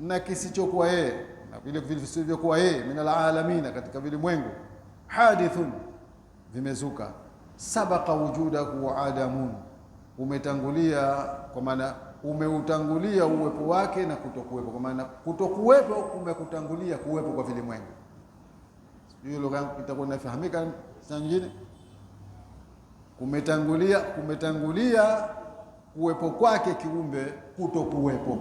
na kisichokuwa yeye na vile visivyokuwa yeye, min alalamina, katika vilimwengu, hadithun, vimezuka, sabaqa wujudahu adamun, umetangulia, kwa maana umeutangulia uwepo wake na kutokuwepo, kwa maana kutokuwepo kumekutangulia kuwepo kwa vilimwengu. Hiyo lugha itakuwa inafahamika sana nyingine. Kumetangulia uwepo kwake kiumbe kutokuwepo.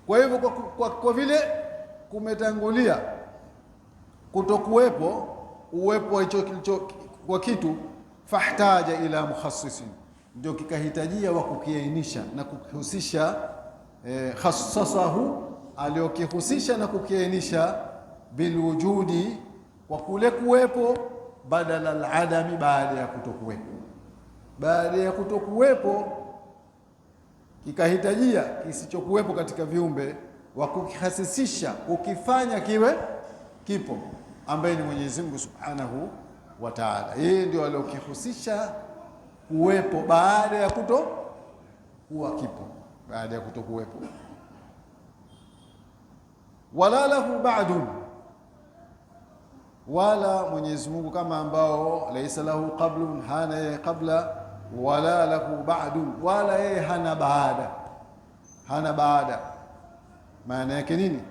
Kwa hivyo kwa vile kumetangulia kutokuwepo uwepo wa hicho kwa kitu, fahtaja ila mukhassisin, ndio kikahitajia wa kukiainisha na kukihusisha, khassasahu, aliokihusisha na kukiainisha, bilwujudi, kwa kule kuwepo, badala aladami, baada ya kutokuwepo. Baada ya kutokuwepo kikahitajia kisichokuwepo katika viumbe wa kukihasisisha, kukifanya kiwe kipo, ambaye ni Mwenyezi Mungu Subhanahu wa Ta'ala. Yeye ndio aliokihusisha kuwepo baada ya kuwa kipo, baada ya kutokuwepo. Wala lahu ba'dun, wala Mwenyezi Mungu kama ambao laysa lahu qablun, hana yeye qabla, wala lahu ba'dun, wala yeye hana baada. Maana yake nini?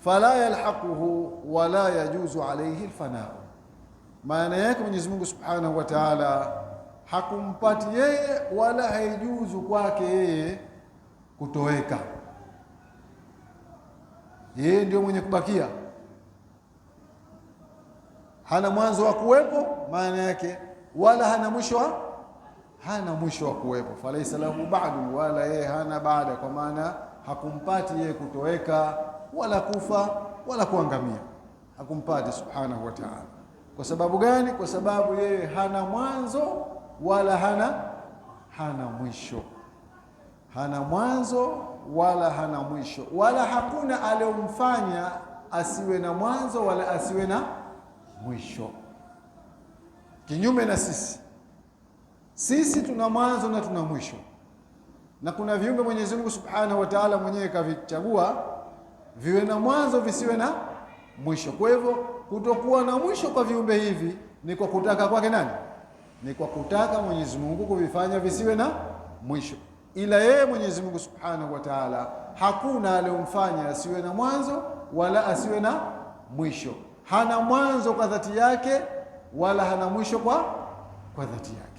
Fala yalhaquhu wala yajuzu alayhi alfanaa. Maana yake Mwenyezi Mungu Subhanahu wa Ta'ala hakumpati yeye wala haijuzu kwake yeye kutoweka. Yeye ndio mwenye kubakia, hana mwanzo wa kuwepo, maana yake, wala hana mwisho wa kuwepo. Falaisa lahu ba'du, wala yeye hana baada, kwa maana hakumpati yeye kutoweka wala kufa wala kuangamia, hakumpati Subhanahu wa Ta'ala. Kwa sababu gani? Kwa sababu yeye hana mwanzo wala hana mwisho. Hana mwanzo wala hana mwisho, wala hakuna aliyomfanya asiwe na mwanzo wala asiwe na mwisho. Kinyume na sisi tuna mwanzo na tuna mwisho, na kuna viumbe Mwenyezi Mungu Subhanahu wa Ta'ala mwenyewe kavichagua viwe na mwanzo visiwe na mwisho. Kwa hivyo kutokuwa na mwisho kwa viumbe hivi ni kwa kutaka kwake nani? Ni kwa kutaka Mwenyezi Mungu kuvifanya visiwe na mwisho. Ila yeye Mwenyezi Mungu Subhanahu wa Ta'ala hakuna aliyomfanya asiwe na mwanzo wala asiwe na mwisho. Hana mwanzo kwa dhati yake wala hana mwisho kwa dhati yake.